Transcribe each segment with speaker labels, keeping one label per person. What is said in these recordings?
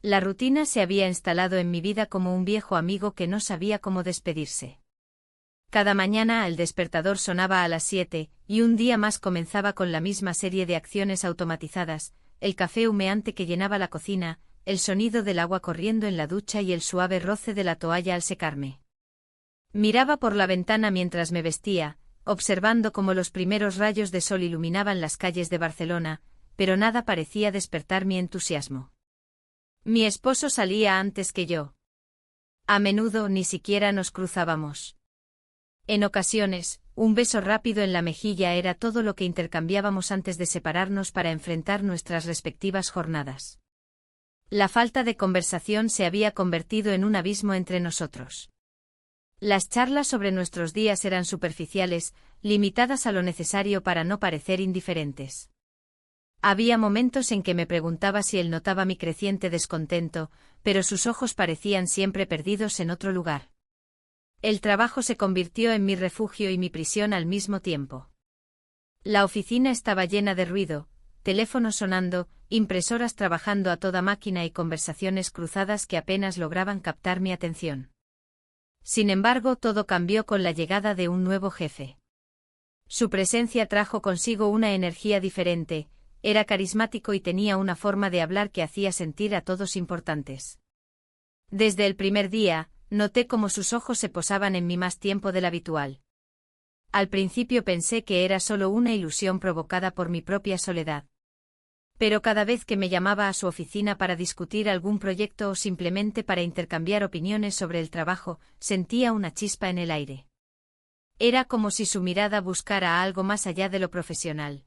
Speaker 1: La rutina se había instalado en mi vida como un viejo amigo que no sabía cómo despedirse. Cada mañana el despertador sonaba a las 7, y un día más comenzaba con la misma serie de acciones automatizadas, el café humeante que llenaba la cocina, el sonido del agua corriendo en la ducha y el suave roce de la toalla al secarme. Miraba por la ventana mientras me vestía, observando cómo los primeros rayos de sol iluminaban las calles de Barcelona, pero nada parecía despertar mi entusiasmo. Mi esposo salía antes que yo. A menudo ni siquiera nos cruzábamos. En ocasiones, un beso rápido en la mejilla era todo lo que intercambiábamos antes de separarnos para enfrentar nuestras respectivas jornadas. La falta de conversación se había convertido en un abismo entre nosotros. Las charlas sobre nuestros días eran superficiales, limitadas a lo necesario para no parecer indiferentes. Había momentos en que me preguntaba si él notaba mi creciente descontento, pero sus ojos parecían siempre perdidos en otro lugar. El trabajo se convirtió en mi refugio y mi prisión al mismo tiempo. La oficina estaba llena de ruido, teléfonos sonando, impresoras trabajando a toda máquina y conversaciones cruzadas que apenas lograban captar mi atención. Sin embargo, todo cambió con la llegada de un nuevo jefe. Su presencia trajo consigo una energía diferente, era carismático y tenía una forma de hablar que hacía sentir a todos importantes. Desde el primer día, noté cómo sus ojos se posaban en mí más tiempo del habitual. Al principio pensé que era solo una ilusión provocada por mi propia soledad. Pero cada vez que me llamaba a su oficina para discutir algún proyecto o simplemente para intercambiar opiniones sobre el trabajo, sentía una chispa en el aire. Era como si su mirada buscara algo más allá de lo profesional.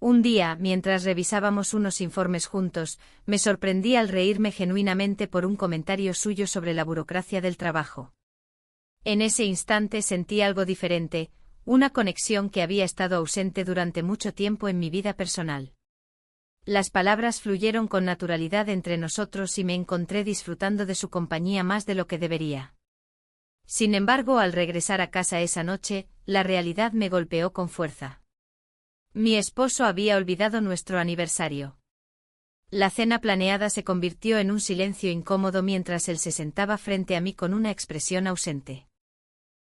Speaker 1: Un día, mientras revisábamos unos informes juntos, me sorprendí al reírme genuinamente por un comentario suyo sobre la burocracia del trabajo. En ese instante sentí algo diferente, una conexión que había estado ausente durante mucho tiempo en mi vida personal. Las palabras fluyeron con naturalidad entre nosotros y me encontré disfrutando de su compañía más de lo que debería. Sin embargo, al regresar a casa esa noche, la realidad me golpeó con fuerza. Mi esposo había olvidado nuestro aniversario. La cena planeada se convirtió en un silencio incómodo mientras él se sentaba frente a mí con una expresión ausente.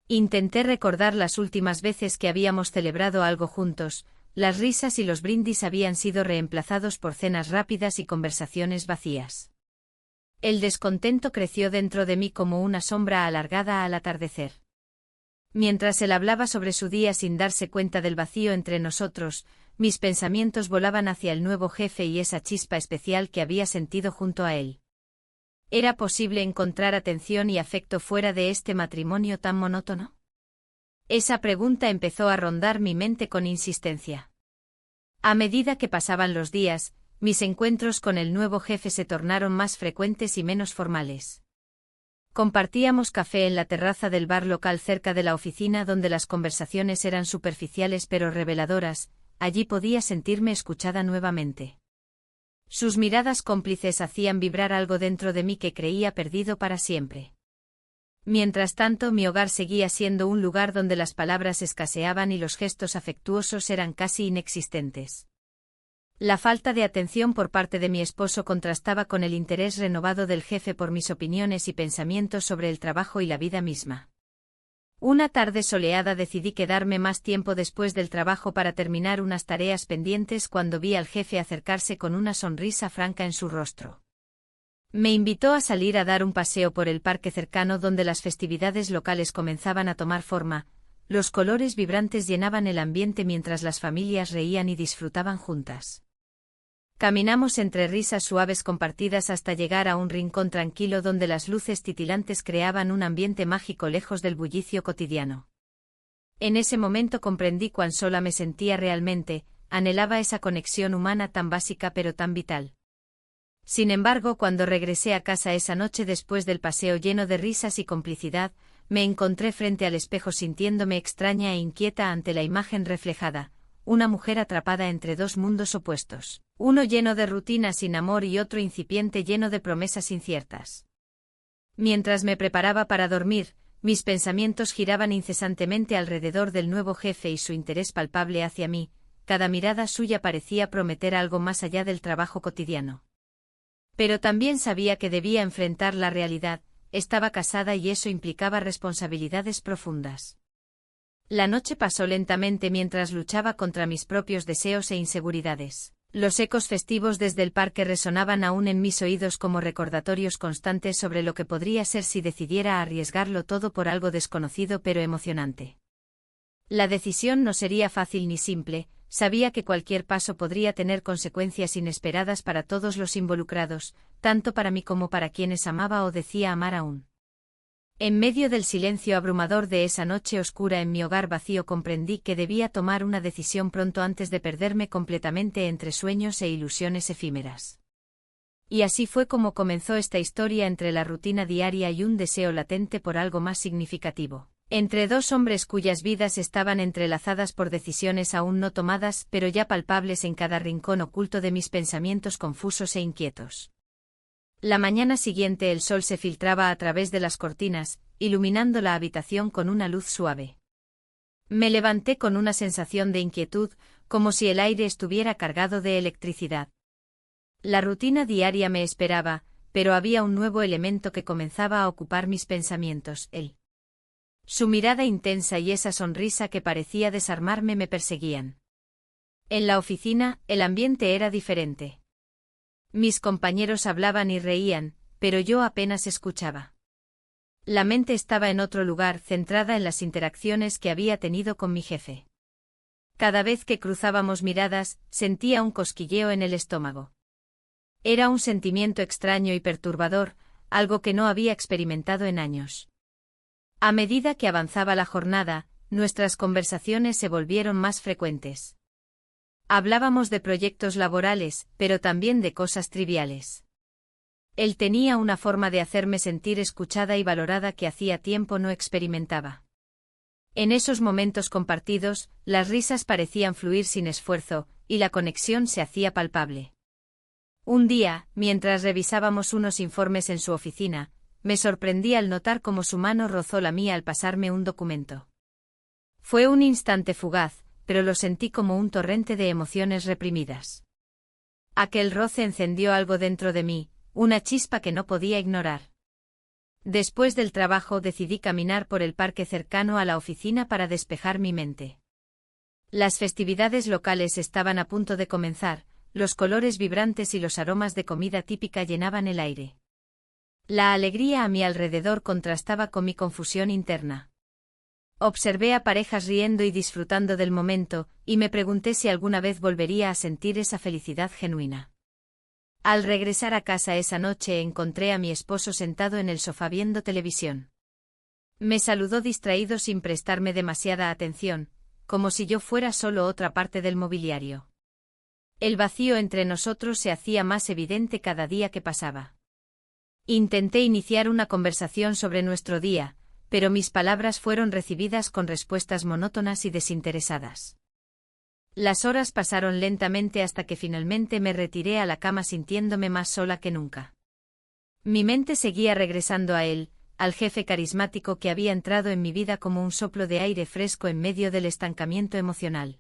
Speaker 1: Intenté recordar las últimas veces que habíamos celebrado algo juntos, las risas y los brindis habían sido reemplazados por cenas rápidas y conversaciones vacías. El descontento creció dentro de mí como una sombra alargada al atardecer. Mientras él hablaba sobre su día sin darse cuenta del vacío entre nosotros, mis pensamientos volaban hacia el nuevo jefe y esa chispa especial que había sentido junto a él. ¿Era posible encontrar atención y afecto fuera de este matrimonio tan monótono? Esa pregunta empezó a rondar mi mente con insistencia. A medida que pasaban los días, mis encuentros con el nuevo jefe se tornaron más frecuentes y menos formales. Compartíamos café en la terraza del bar local cerca de la oficina donde las conversaciones eran superficiales pero reveladoras, allí podía sentirme escuchada nuevamente. Sus miradas cómplices hacían vibrar algo dentro de mí que creía perdido para siempre. Mientras tanto, mi hogar seguía siendo un lugar donde las palabras escaseaban y los gestos afectuosos eran casi inexistentes. La falta de atención por parte de mi esposo contrastaba con el interés renovado del jefe por mis opiniones y pensamientos sobre el trabajo y la vida misma. Una tarde soleada decidí quedarme más tiempo después del trabajo para terminar unas tareas pendientes cuando vi al jefe acercarse con una sonrisa franca en su rostro. Me invitó a salir a dar un paseo por el parque cercano donde las festividades locales comenzaban a tomar forma, los colores vibrantes llenaban el ambiente mientras las familias reían y disfrutaban juntas. Caminamos entre risas suaves compartidas hasta llegar a un rincón tranquilo donde las luces titilantes creaban un ambiente mágico lejos del bullicio cotidiano. En ese momento comprendí cuán sola me sentía realmente, anhelaba esa conexión humana tan básica pero tan vital. Sin embargo, cuando regresé a casa esa noche después del paseo lleno de risas y complicidad, me encontré frente al espejo sintiéndome extraña e inquieta ante la imagen reflejada, una mujer atrapada entre dos mundos opuestos, uno lleno de rutina sin amor y otro incipiente lleno de promesas inciertas. Mientras me preparaba para dormir, mis pensamientos giraban incesantemente alrededor del nuevo jefe y su interés palpable hacia mí, cada mirada suya parecía prometer algo más allá del trabajo cotidiano. Pero también sabía que debía enfrentar la realidad, estaba casada y eso implicaba responsabilidades profundas. La noche pasó lentamente mientras luchaba contra mis propios deseos e inseguridades. Los ecos festivos desde el parque resonaban aún en mis oídos como recordatorios constantes sobre lo que podría ser si decidiera arriesgarlo todo por algo desconocido pero emocionante. La decisión no sería fácil ni simple, sabía que cualquier paso podría tener consecuencias inesperadas para todos los involucrados, tanto para mí como para quienes amaba o decía amar aún. En medio del silencio abrumador de esa noche oscura en mi hogar vacío comprendí que debía tomar una decisión pronto antes de perderme completamente entre sueños e ilusiones efímeras. Y así fue como comenzó esta historia entre la rutina diaria y un deseo latente por algo más significativo. Entre dos hombres cuyas vidas estaban entrelazadas por decisiones aún no tomadas pero ya palpables en cada rincón oculto de mis pensamientos confusos e inquietos. La mañana siguiente el sol se filtraba a través de las cortinas, iluminando la habitación con una luz suave. Me levanté con una sensación de inquietud, como si el aire estuviera cargado de electricidad. La rutina diaria me esperaba, pero había un nuevo elemento que comenzaba a ocupar mis pensamientos, él. Su mirada intensa y esa sonrisa que parecía desarmarme me perseguían. En la oficina, el ambiente era diferente. Mis compañeros hablaban y reían, pero yo apenas escuchaba. La mente estaba en otro lugar, centrada en las interacciones que había tenido con mi jefe. Cada vez que cruzábamos miradas, sentía un cosquilleo en el estómago. Era un sentimiento extraño y perturbador, algo que no había experimentado en años. A medida que avanzaba la jornada, nuestras conversaciones se volvieron más frecuentes. Hablábamos de proyectos laborales, pero también de cosas triviales. Él tenía una forma de hacerme sentir escuchada y valorada que hacía tiempo no experimentaba. En esos momentos compartidos, las risas parecían fluir sin esfuerzo, y la conexión se hacía palpable. Un día, mientras revisábamos unos informes en su oficina, me sorprendí al notar cómo su mano rozó la mía al pasarme un documento. Fue un instante fugaz, pero lo sentí como un torrente de emociones reprimidas. Aquel roce encendió algo dentro de mí, una chispa que no podía ignorar. Después del trabajo decidí caminar por el parque cercano a la oficina para despejar mi mente. Las festividades locales estaban a punto de comenzar, los colores vibrantes y los aromas de comida típica llenaban el aire. La alegría a mi alrededor contrastaba con mi confusión interna. Observé a parejas riendo y disfrutando del momento, y me pregunté si alguna vez volvería a sentir esa felicidad genuina. Al regresar a casa esa noche encontré a mi esposo sentado en el sofá viendo televisión. Me saludó distraído sin prestarme demasiada atención, como si yo fuera solo otra parte del mobiliario. El vacío entre nosotros se hacía más evidente cada día que pasaba. Intenté iniciar una conversación sobre nuestro día, pero mis palabras fueron recibidas con respuestas monótonas y desinteresadas. Las horas pasaron lentamente hasta que finalmente me retiré a la cama sintiéndome más sola que nunca. Mi mente seguía regresando a él, al jefe carismático que había entrado en mi vida como un soplo de aire fresco en medio del estancamiento emocional.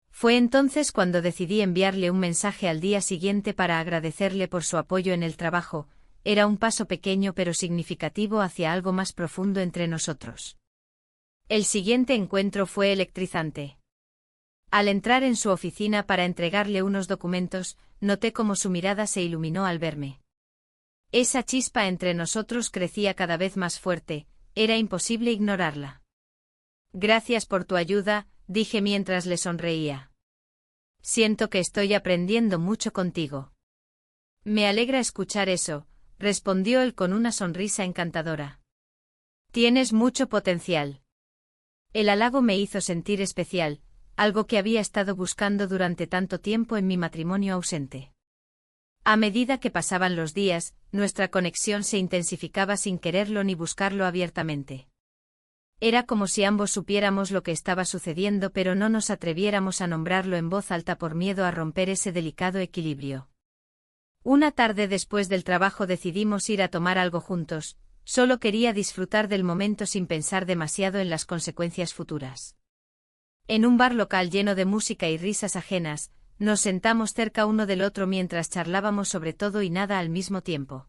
Speaker 1: Fue entonces cuando decidí enviarle un mensaje al día siguiente para agradecerle por su apoyo en el trabajo. Era un paso pequeño pero significativo hacia algo más profundo entre nosotros. El siguiente encuentro fue electrizante. Al entrar en su oficina para entregarle unos documentos, noté cómo su mirada se iluminó al verme. Esa chispa entre nosotros crecía cada vez más fuerte, era imposible ignorarla. Gracias por tu ayuda, dije mientras le sonreía. Siento que estoy aprendiendo mucho contigo. Me alegra escuchar eso, respondió él con una sonrisa encantadora. Tienes mucho potencial. El halago me hizo sentir especial, algo que había estado buscando durante tanto tiempo en mi matrimonio ausente. A medida que pasaban los días, nuestra conexión se intensificaba sin quererlo ni buscarlo abiertamente. Era como si ambos supiéramos lo que estaba sucediendo pero no nos atreviéramos a nombrarlo en voz alta por miedo a romper ese delicado equilibrio. Una tarde después del trabajo decidimos ir a tomar algo juntos, solo quería disfrutar del momento sin pensar demasiado en las consecuencias futuras. En un bar local lleno de música y risas ajenas, nos sentamos cerca uno del otro mientras charlábamos sobre todo y nada al mismo tiempo.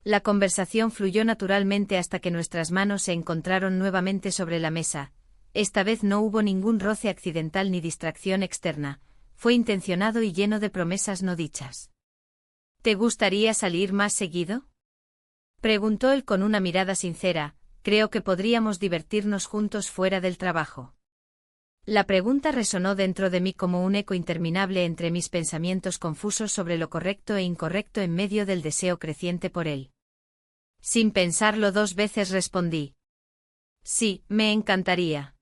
Speaker 1: La conversación fluyó naturalmente hasta que nuestras manos se encontraron nuevamente sobre la mesa. Esta vez no hubo ningún roce accidental ni distracción externa, fue intencionado y lleno de promesas no dichas. ¿Te gustaría salir más seguido?, preguntó él con una mirada sincera. Creo que podríamos divertirnos juntos fuera del trabajo. La pregunta resonó dentro de mí como un eco interminable entre mis pensamientos confusos sobre lo correcto e incorrecto en medio del deseo creciente por él. Sin pensarlo 2 veces respondí: sí, me encantaría.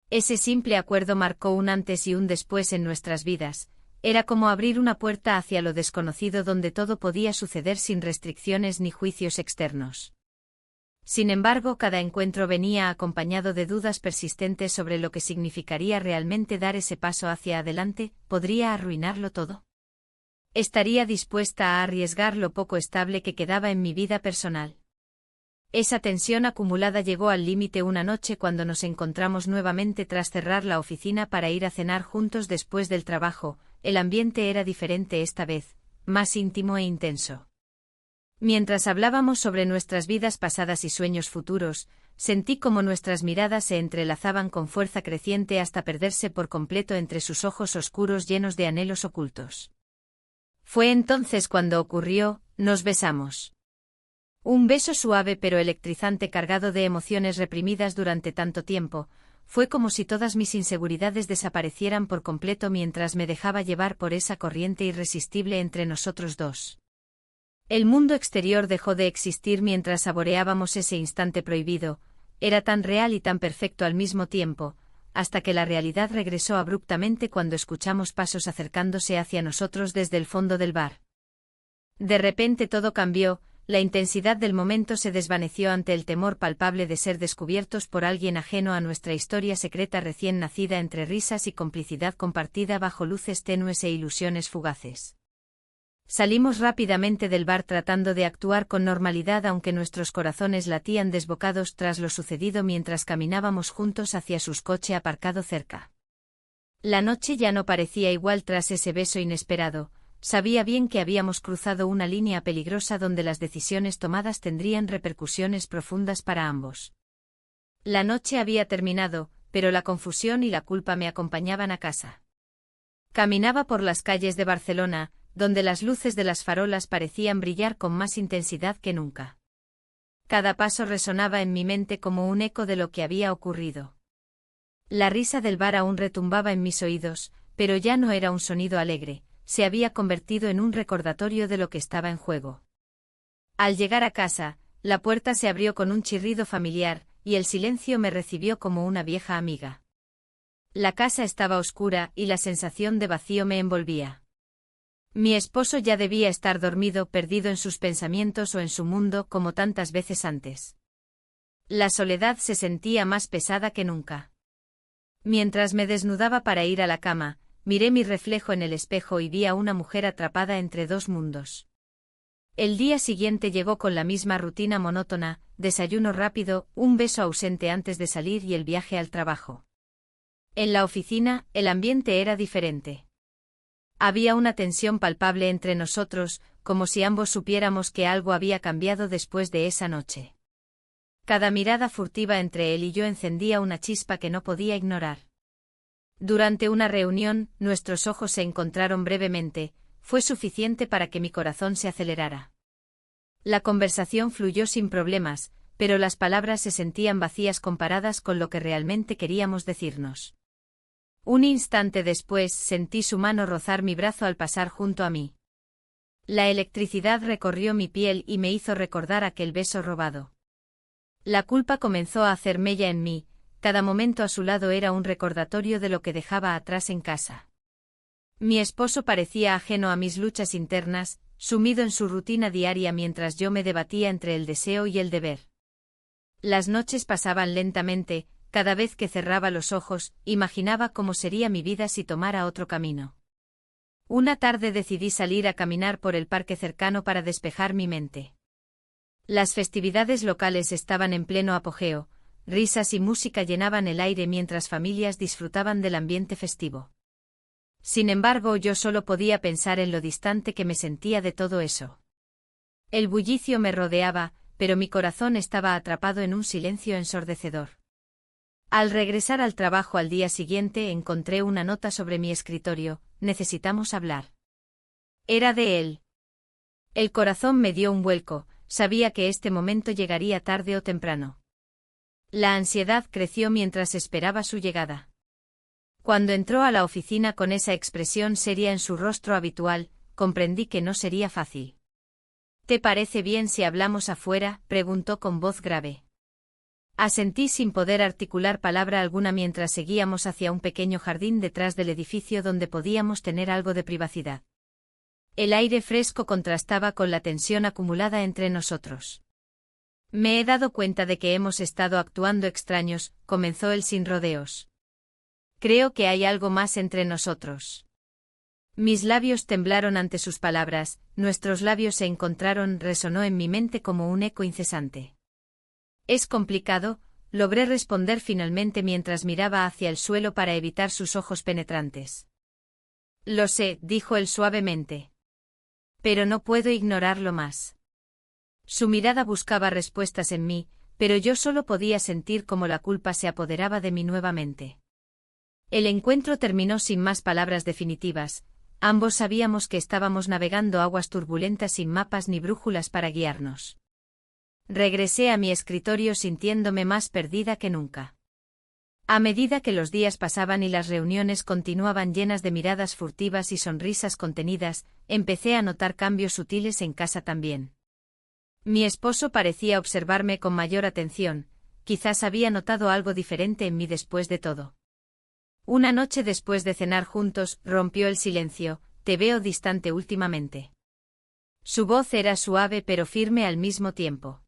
Speaker 1: Ese simple acuerdo marcó un antes y un después en nuestras vidas. Era como abrir una puerta hacia lo desconocido donde todo podía suceder sin restricciones ni juicios externos. Sin embargo, cada encuentro venía acompañado de dudas persistentes sobre lo que significaría realmente dar ese paso hacia adelante. ¿Podría arruinarlo todo? ¿Estaría dispuesta a arriesgar lo poco estable que quedaba en mi vida personal? Esa tensión acumulada llegó al límite una noche cuando nos encontramos nuevamente tras cerrar la oficina para ir a cenar juntos después del trabajo. El ambiente era diferente esta vez, más íntimo e intenso. Mientras hablábamos sobre nuestras vidas pasadas y sueños futuros, sentí como nuestras miradas se entrelazaban con fuerza creciente hasta perderse por completo entre sus ojos oscuros llenos de anhelos ocultos. Fue entonces cuando ocurrió: nos besamos. Un beso suave pero electrizante, cargado de emociones reprimidas durante tanto tiempo. Fue como si todas mis inseguridades desaparecieran por completo mientras me dejaba llevar por esa corriente irresistible entre nosotros dos. El mundo exterior dejó de existir mientras saboreábamos ese instante prohibido. Era tan real y tan perfecto al mismo tiempo, hasta que la realidad regresó abruptamente cuando escuchamos pasos acercándose hacia nosotros desde el fondo del bar. De repente todo cambió. La intensidad del momento se desvaneció ante el temor palpable de ser descubiertos por alguien ajeno a nuestra historia secreta recién nacida entre risas y complicidad compartida bajo luces tenues e ilusiones fugaces. Salimos rápidamente del bar tratando de actuar con normalidad aunque nuestros corazones latían desbocados tras lo sucedido mientras caminábamos juntos hacia su coche aparcado cerca. La noche ya no parecía igual tras ese beso inesperado. Sabía bien que habíamos cruzado una línea peligrosa donde las decisiones tomadas tendrían repercusiones profundas para ambos. La noche había terminado, pero la confusión y la culpa me acompañaban a casa. Caminaba por las calles de Barcelona, donde las luces de las farolas parecían brillar con más intensidad que nunca. Cada paso resonaba en mi mente como un eco de lo que había ocurrido. La risa del bar aún retumbaba en mis oídos, pero ya no era un sonido alegre. Se había convertido en un recordatorio de lo que estaba en juego. Al llegar a casa, la puerta se abrió con un chirrido familiar, y el silencio me recibió como una vieja amiga. La casa estaba oscura y la sensación de vacío me envolvía. Mi esposo ya debía estar dormido, perdido en sus pensamientos o en su mundo como tantas veces antes. La soledad se sentía más pesada que nunca. Mientras me desnudaba para ir a la cama, miré mi reflejo en el espejo y vi a una mujer atrapada entre dos mundos. El día siguiente llegó con la misma rutina monótona: desayuno rápido, un beso ausente antes de salir y el viaje al trabajo. En la oficina, el ambiente era diferente. Había una tensión palpable entre nosotros, como si ambos supiéramos que algo había cambiado después de esa noche. Cada mirada furtiva entre él y yo encendía una chispa que no podía ignorar. Durante una reunión, nuestros ojos se encontraron brevemente. Fue suficiente para que mi corazón se acelerara. La conversación fluyó sin problemas, pero las palabras se sentían vacías comparadas con lo que realmente queríamos decirnos. Un instante después sentí su mano rozar mi brazo al pasar junto a mí. La electricidad recorrió mi piel y me hizo recordar aquel beso robado. La culpa comenzó a hacer mella en mí. Cada momento a su lado era un recordatorio de lo que dejaba atrás en casa. Mi esposo parecía ajeno a mis luchas internas, sumido en su rutina diaria mientras yo me debatía entre el deseo y el deber. Las noches pasaban lentamente. Cada vez que cerraba los ojos, imaginaba cómo sería mi vida si tomara otro camino. Una tarde decidí salir a caminar por el parque cercano para despejar mi mente. Las festividades locales estaban en pleno apogeo. Risas y música llenaban el aire mientras familias disfrutaban del ambiente festivo. Sin embargo, yo solo podía pensar en lo distante que me sentía de todo eso. El bullicio me rodeaba, pero mi corazón estaba atrapado en un silencio ensordecedor. Al regresar al trabajo al día siguiente encontré una nota sobre mi escritorio: necesitamos hablar. Era de él. El corazón me dio un vuelco, sabía que este momento llegaría tarde o temprano. La ansiedad creció mientras esperaba su llegada. Cuando entró a la oficina con esa expresión seria en su rostro habitual, comprendí que no sería fácil. ¿Te parece bien si hablamos afuera?, preguntó con voz grave. Asentí sin poder articular palabra alguna mientras seguíamos hacia un pequeño jardín detrás del edificio donde podíamos tener algo de privacidad. El aire fresco contrastaba con la tensión acumulada entre nosotros. Me he dado cuenta de que hemos estado actuando extraños, comenzó él sin rodeos. Creo que hay algo más entre nosotros. Mis labios temblaron ante sus palabras, nuestros labios se encontraron, resonó en mi mente como un eco incesante. Es complicado, logré responder finalmente mientras miraba hacia el suelo para evitar sus ojos penetrantes. Lo sé, dijo él suavemente. Pero no puedo ignorarlo más. Su mirada buscaba respuestas en mí, pero yo solo podía sentir cómo la culpa se apoderaba de mí nuevamente. El encuentro terminó sin más palabras definitivas, ambos sabíamos que estábamos navegando aguas turbulentas sin mapas ni brújulas para guiarnos. Regresé a mi escritorio sintiéndome más perdida que nunca. A medida que los días pasaban y las reuniones continuaban llenas de miradas furtivas y sonrisas contenidas, empecé a notar cambios sutiles en casa también. Mi esposo parecía observarme con mayor atención, quizás había notado algo diferente en mí después de todo. Una noche después de cenar juntos, rompió el silencio: te veo distante últimamente. Su voz era suave pero firme al mismo tiempo.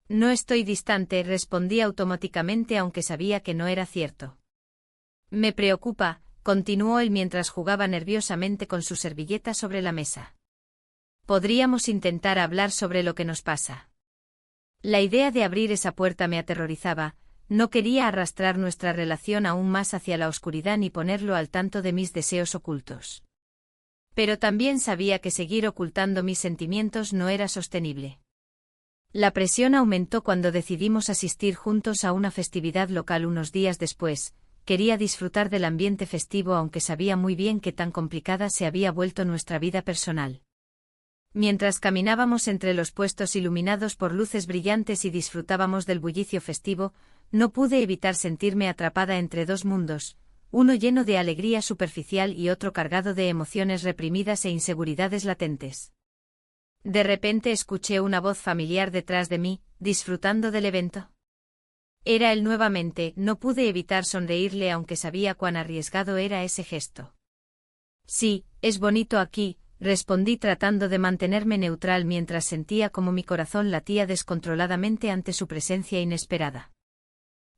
Speaker 1: No estoy distante, respondí automáticamente aunque sabía que no era cierto. Me preocupa, continuó él mientras jugaba nerviosamente con su servilleta sobre la mesa. Podríamos intentar hablar sobre lo que nos pasa. La idea de abrir esa puerta me aterrorizaba. No quería arrastrar nuestra relación aún más hacia la oscuridad ni ponerlo al tanto de mis deseos ocultos. Pero también sabía que seguir ocultando mis sentimientos no era sostenible. La presión aumentó cuando decidimos asistir juntos a una festividad local unos días después. Quería disfrutar del ambiente festivo aunque sabía muy bien que tan complicada se había vuelto nuestra vida personal. Mientras caminábamos entre los puestos iluminados por luces brillantes y disfrutábamos del bullicio festivo, no pude evitar sentirme atrapada entre dos mundos, uno lleno de alegría superficial y otro cargado de emociones reprimidas e inseguridades latentes. De repente escuché una voz familiar detrás de mí, disfrutando del evento. Era él nuevamente, no pude evitar sonreírle aunque sabía cuán arriesgado era ese gesto. Sí, es bonito aquí, respondí tratando de mantenerme neutral mientras sentía como mi corazón latía descontroladamente ante su presencia inesperada.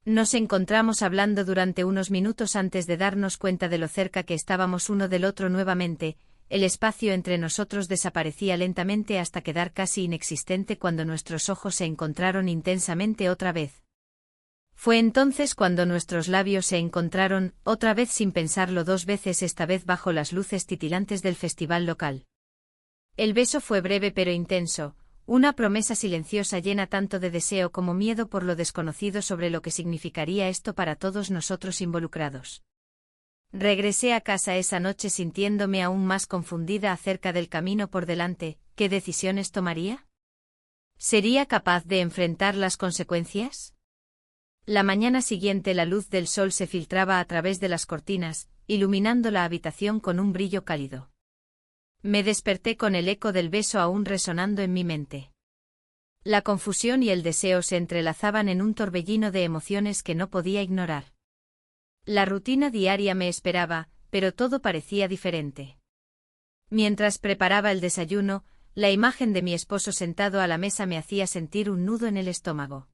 Speaker 1: Nos encontramos hablando durante unos minutos antes de darnos cuenta de lo cerca que estábamos uno del otro nuevamente. El espacio entre nosotros desaparecía lentamente hasta quedar casi inexistente cuando nuestros ojos se encontraron intensamente otra vez. Fue entonces cuando nuestros labios se encontraron, otra vez sin pensarlo dos veces, esta vez bajo las luces titilantes del festival local. El beso fue breve pero intenso, una promesa silenciosa llena tanto de deseo como miedo por lo desconocido sobre lo que significaría esto para todos nosotros involucrados. Regresé a casa esa noche sintiéndome aún más confundida acerca del camino por delante. ¿Qué decisiones tomaría? ¿Sería capaz de enfrentar las consecuencias? La mañana siguiente la luz del sol se filtraba a través de las cortinas, iluminando la habitación con un brillo cálido. Me desperté con el eco del beso aún resonando en mi mente. La confusión y el deseo se entrelazaban en un torbellino de emociones que no podía ignorar. La rutina diaria me esperaba, pero todo parecía diferente. Mientras preparaba el desayuno, la imagen de mi esposo sentado a la mesa me hacía sentir un nudo en el estómago.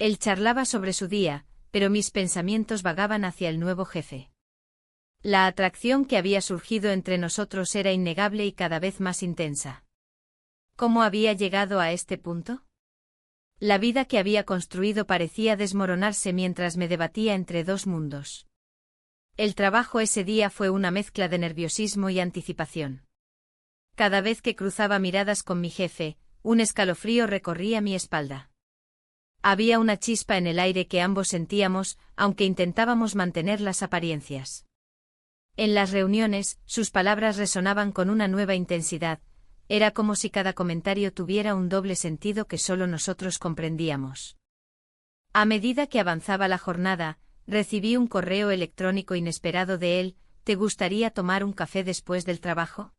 Speaker 1: Él charlaba sobre su día, pero mis pensamientos vagaban hacia el nuevo jefe. La atracción que había surgido entre nosotros era innegable y cada vez más intensa. ¿Cómo había llegado a este punto? La vida que había construido parecía desmoronarse mientras me debatía entre dos mundos. El trabajo ese día fue una mezcla de nerviosismo y anticipación. Cada vez que cruzaba miradas con mi jefe, un escalofrío recorría mi espalda. Había una chispa en el aire que ambos sentíamos, aunque intentábamos mantener las apariencias. En las reuniones, sus palabras resonaban con una nueva intensidad, era como si cada comentario tuviera un doble sentido que solo nosotros comprendíamos. A medida que avanzaba la jornada, recibí un correo electrónico inesperado de él: ¿te gustaría tomar un café después del trabajo?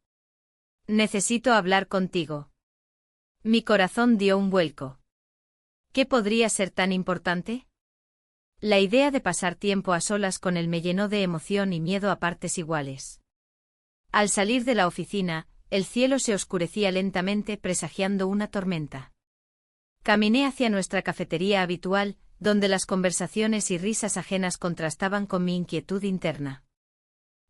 Speaker 1: Necesito hablar contigo. Mi corazón dio un vuelco. ¿Qué podría ser tan importante? La idea de pasar tiempo a solas con él me llenó de emoción y miedo a partes iguales. Al salir de la oficina, el cielo se oscurecía lentamente presagiando una tormenta. Caminé hacia nuestra cafetería habitual, donde las conversaciones y risas ajenas contrastaban con mi inquietud interna.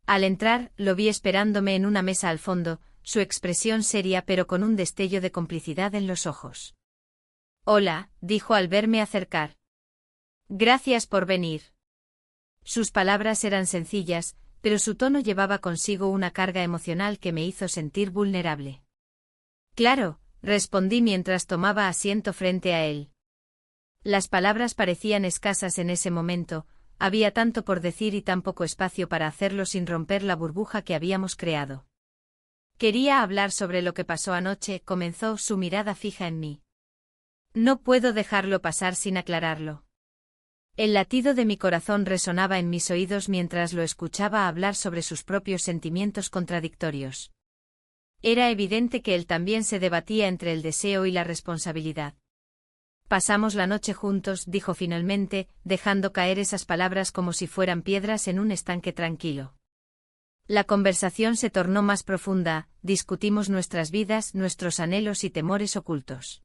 Speaker 1: Al entrar, lo vi esperándome en una mesa al fondo, su expresión seria pero con un destello de complicidad en los ojos. «Hola», dijo al verme acercar. «Gracias por venir». Sus palabras eran sencillas, pero su tono llevaba consigo una carga emocional que me hizo sentir vulnerable. «Claro», respondí mientras tomaba asiento frente a él. Las palabras parecían escasas en ese momento, había tanto por decir y tan poco espacio para hacerlo sin romper la burbuja que habíamos creado. «Quería hablar sobre lo que pasó anoche», comenzó, su mirada fija en mí. «No puedo dejarlo pasar sin aclararlo». El latido de mi corazón resonaba en mis oídos mientras lo escuchaba hablar sobre sus propios sentimientos contradictorios. Era evidente que él también se debatía entre el deseo y la responsabilidad. «Pasamos la noche juntos», dijo finalmente, dejando caer esas palabras como si fueran piedras en un estanque tranquilo. La conversación se tornó más profunda, discutimos nuestras vidas, nuestros anhelos y temores ocultos.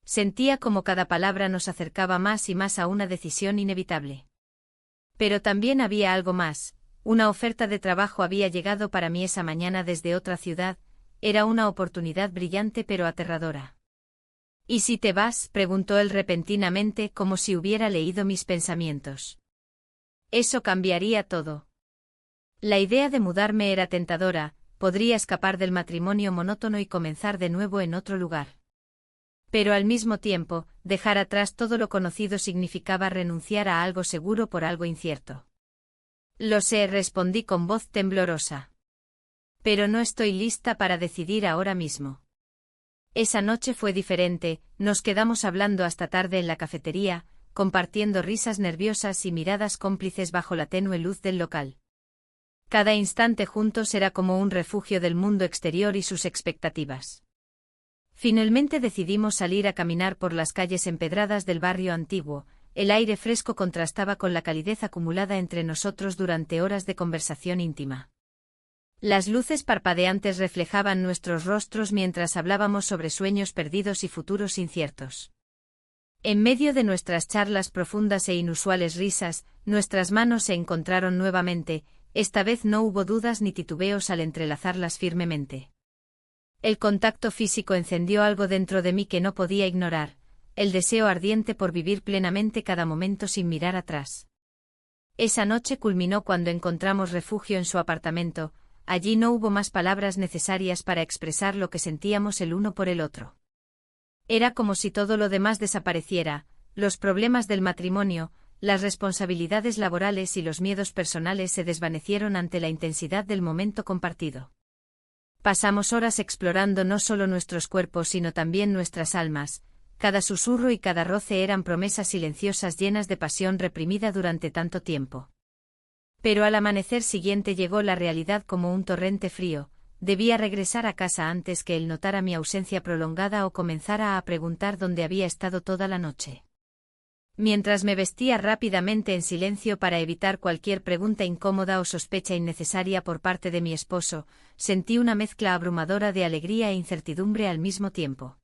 Speaker 1: Sentía como cada palabra nos acercaba más y más a una decisión inevitable. Pero también había algo más, una oferta de trabajo había llegado para mí esa mañana desde otra ciudad, era una oportunidad brillante pero aterradora. «¿Y si te vas?», preguntó él repentinamente como si hubiera leído mis pensamientos. «Eso cambiaría todo». La idea de mudarme era tentadora, podría escapar del matrimonio monótono y comenzar de nuevo en otro lugar. Pero al mismo tiempo, dejar atrás todo lo conocido significaba renunciar a algo seguro por algo incierto. «Lo sé», respondí con voz temblorosa. «Pero no estoy lista para decidir ahora mismo». Esa noche fue diferente, nos quedamos hablando hasta tarde en la cafetería, compartiendo risas nerviosas y miradas cómplices bajo la tenue luz del local. Cada instante juntos era como un refugio del mundo exterior y sus expectativas. Finalmente decidimos salir a caminar por las calles empedradas del barrio antiguo, el aire fresco contrastaba con la calidez acumulada entre nosotros durante horas de conversación íntima. Las luces parpadeantes reflejaban nuestros rostros mientras hablábamos sobre sueños perdidos y futuros inciertos. En medio de nuestras charlas profundas e inusuales risas, nuestras manos se encontraron nuevamente, esta vez no hubo dudas ni titubeos al entrelazarlas firmemente. El contacto físico encendió algo dentro de mí que no podía ignorar, el deseo ardiente por vivir plenamente cada momento sin mirar atrás. Esa noche culminó cuando encontramos refugio en su apartamento, allí no hubo más palabras necesarias para expresar lo que sentíamos el uno por el otro. Era como si todo lo demás desapareciera, los problemas del matrimonio, las responsabilidades laborales y los miedos personales se desvanecieron ante la intensidad del momento compartido. Pasamos horas explorando no solo nuestros cuerpos sino también nuestras almas, cada susurro y cada roce eran promesas silenciosas llenas de pasión reprimida durante tanto tiempo. Pero al amanecer siguiente llegó la realidad como un torrente frío, debía regresar a casa antes que él notara mi ausencia prolongada o comenzara a preguntar dónde había estado toda la noche. Mientras me vestía rápidamente en silencio para evitar cualquier pregunta incómoda o sospecha innecesaria por parte de mi esposo, sentí una mezcla abrumadora de alegría e incertidumbre al mismo tiempo.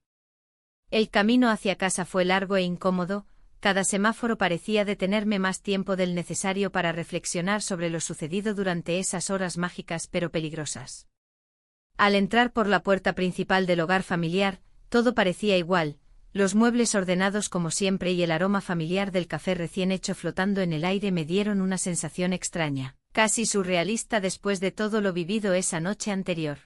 Speaker 1: El camino hacia casa fue largo e incómodo, cada semáforo parecía detenerme más tiempo del necesario para reflexionar sobre lo sucedido durante esas horas mágicas pero peligrosas. Al entrar por la puerta principal del hogar familiar, todo parecía igual, los muebles ordenados como siempre y el aroma familiar del café recién hecho flotando en el aire me dieron una sensación extraña. casi surrealista después de todo lo vivido esa noche anterior.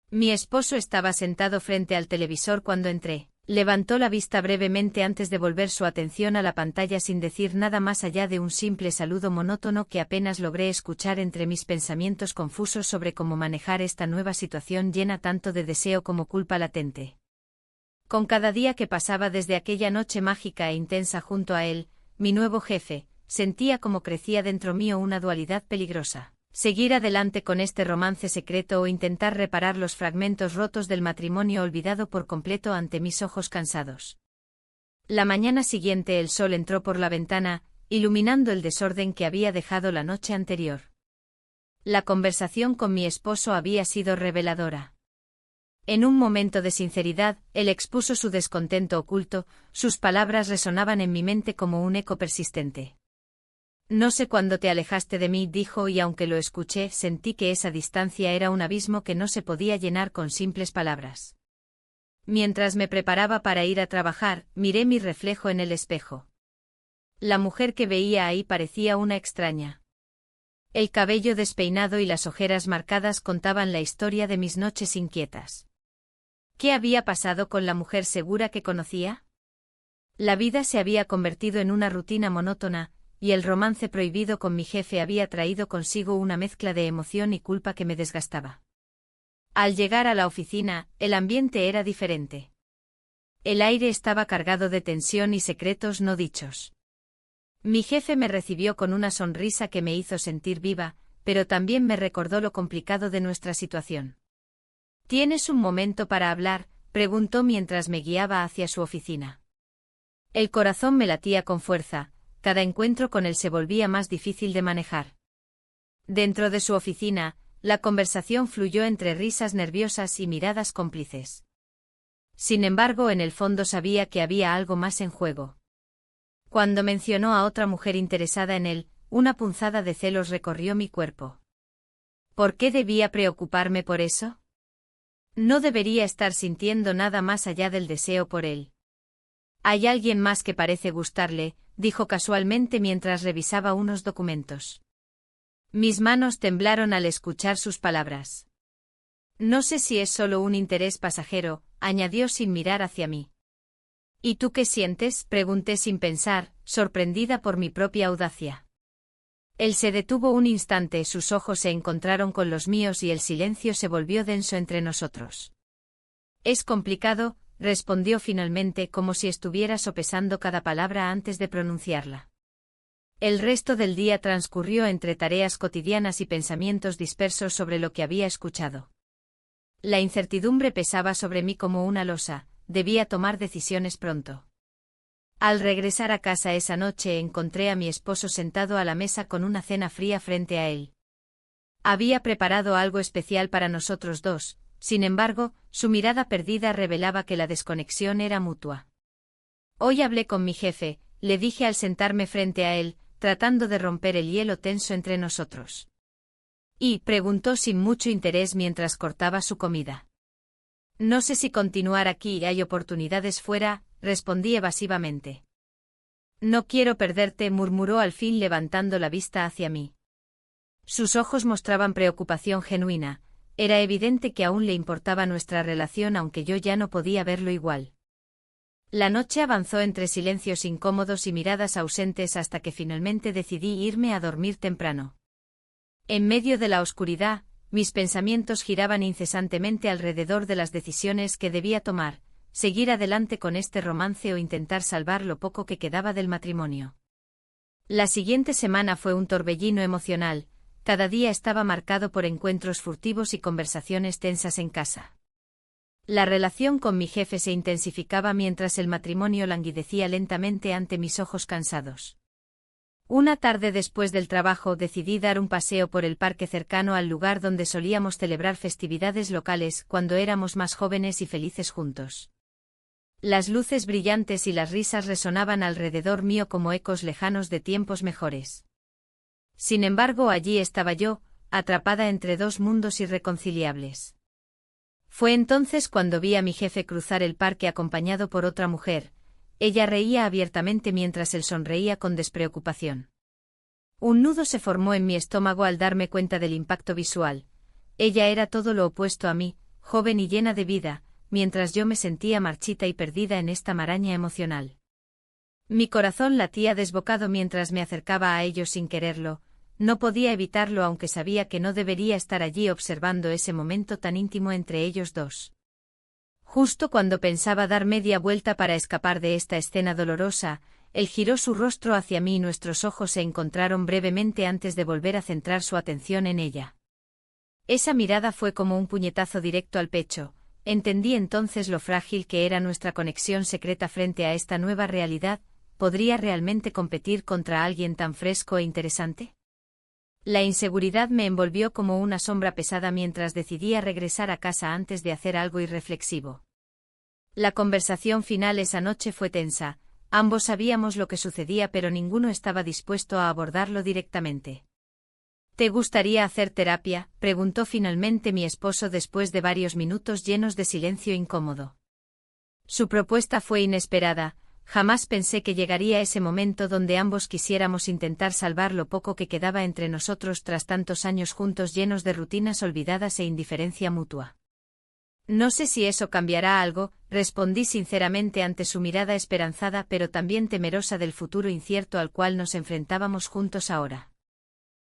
Speaker 1: Mi esposo estaba sentado frente al televisor cuando entré. Levantó la vista brevemente antes de volver su atención a la pantalla sin decir nada más allá de un simple saludo monótono que apenas logré escuchar entre mis pensamientos confusos sobre cómo manejar esta nueva situación llena tanto de deseo como culpa latente. Con cada día que pasaba desde aquella noche mágica e intensa junto a él, mi nuevo jefe, sentía como crecía dentro mío una dualidad peligrosa. Seguir adelante con este romance secreto o intentar reparar los fragmentos rotos del matrimonio olvidado por completo ante mis ojos cansados. La mañana siguiente el sol entró por la ventana, iluminando el desorden que había dejado la noche anterior. La conversación con mi esposo había sido reveladora. En un momento de sinceridad, él expuso su descontento oculto, sus palabras resonaban en mi mente como un eco persistente. No sé cuándo te alejaste de mí, dijo, y aunque lo escuché, sentí que esa distancia era un abismo que no se podía llenar con simples palabras. Mientras me preparaba para ir a trabajar, miré mi reflejo en el espejo. La mujer que veía ahí parecía una extraña. El cabello despeinado y las ojeras marcadas contaban la historia de mis noches inquietas. ¿Qué había pasado con la mujer segura que conocía? La vida se había convertido en una rutina monótona, y el romance prohibido con mi jefe había traído consigo una mezcla de emoción y culpa que me desgastaba. Al llegar a la oficina, el ambiente era diferente. El aire estaba cargado de tensión y secretos no dichos. Mi jefe me recibió con una sonrisa que me hizo sentir viva, pero también me recordó lo complicado de nuestra situación. ¿Tienes un momento para hablar?, preguntó mientras me guiaba hacia su oficina. El corazón me latía con fuerza. Cada encuentro con él se volvía más difícil de manejar. Dentro de su oficina, la conversación fluyó entre risas nerviosas y miradas cómplices. Sin embargo, en el fondo sabía que había algo más en juego. Cuando mencionó a otra mujer interesada en él, una punzada de celos recorrió mi cuerpo. ¿Por qué debía preocuparme por eso? No debería estar sintiendo nada más allá del deseo por él. Hay alguien más que parece gustarle, dijo casualmente mientras revisaba unos documentos. Mis manos temblaron al escuchar sus palabras. No sé si es solo un interés pasajero, añadió sin mirar hacia mí. ¿Y tú qué sientes?, pregunté sin pensar, sorprendida por mi propia audacia. Él se detuvo un instante, sus ojos se encontraron con los míos y el silencio se volvió denso entre nosotros. Es complicado, respondió finalmente como si estuviera sopesando cada palabra antes de pronunciarla. El resto del día transcurrió entre tareas cotidianas y pensamientos dispersos sobre lo que había escuchado. La incertidumbre pesaba sobre mí como una losa, debía tomar decisiones pronto. Al regresar a casa esa noche encontré a mi esposo sentado a la mesa con una cena fría frente a él. Había preparado algo especial para nosotros dos. Sin embargo, su mirada perdida revelaba que la desconexión era mutua. Hoy hablé con mi jefe, le dije al sentarme frente a él, tratando de romper el hielo tenso entre nosotros. Y preguntó sin mucho interés mientras cortaba su comida. No sé si continuar aquí, hay oportunidades fuera, respondí evasivamente. No quiero perderte, murmuró al fin levantando la vista hacia mí. Sus ojos mostraban preocupación genuina. Era evidente que aún le importaba nuestra relación aunque yo ya no podía verlo igual. La noche avanzó entre silencios incómodos y miradas ausentes hasta que finalmente decidí irme a dormir temprano. En medio de la oscuridad, mis pensamientos giraban incesantemente alrededor de las decisiones que debía tomar, seguir adelante con este romance o intentar salvar lo poco que quedaba del matrimonio. La siguiente semana fue un torbellino emocional. Cada día estaba marcado por encuentros furtivos y conversaciones tensas en casa. La relación con mi jefe se intensificaba mientras el matrimonio languidecía lentamente ante mis ojos cansados. Una tarde después del trabajo decidí dar un paseo por el parque cercano al lugar donde solíamos celebrar festividades locales cuando éramos más jóvenes y felices juntos. Las luces brillantes y las risas resonaban alrededor mío como ecos lejanos de tiempos mejores. Sin embargo, allí estaba yo, atrapada entre dos mundos irreconciliables. Fue entonces cuando vi a mi jefe cruzar el parque acompañado por otra mujer. Ella reía abiertamente mientras él sonreía con despreocupación. Un nudo se formó en mi estómago al darme cuenta del impacto visual. Ella era todo lo opuesto a mí, joven y llena de vida, mientras yo me sentía marchita y perdida en esta maraña emocional. Mi corazón latía desbocado mientras me acercaba a ellos sin quererlo. No podía evitarlo aunque sabía que no debería estar allí observando ese momento tan íntimo entre ellos dos. Justo cuando pensaba dar media vuelta para escapar de esta escena dolorosa, él giró su rostro hacia mí y nuestros ojos se encontraron brevemente antes de volver a centrar su atención en ella. Esa mirada fue como un puñetazo directo al pecho. Entendí entonces lo frágil que era nuestra conexión secreta frente a esta nueva realidad. ¿Podría realmente competir contra alguien tan fresco e interesante? La inseguridad me envolvió como una sombra pesada mientras decidía regresar a casa antes de hacer algo irreflexivo. La conversación final esa noche fue tensa. Ambos sabíamos lo que sucedía pero ninguno estaba dispuesto a abordarlo directamente. ¿Te gustaría hacer terapia?, preguntó finalmente mi esposo después de varios minutos llenos de silencio incómodo. Su propuesta fue inesperada. Jamás pensé que llegaría ese momento donde ambos quisiéramos intentar salvar lo poco que quedaba entre nosotros tras tantos años juntos llenos de rutinas olvidadas e indiferencia mutua. No sé si eso cambiará algo, respondí sinceramente ante su mirada esperanzada pero también temerosa del futuro incierto al cual nos enfrentábamos juntos ahora.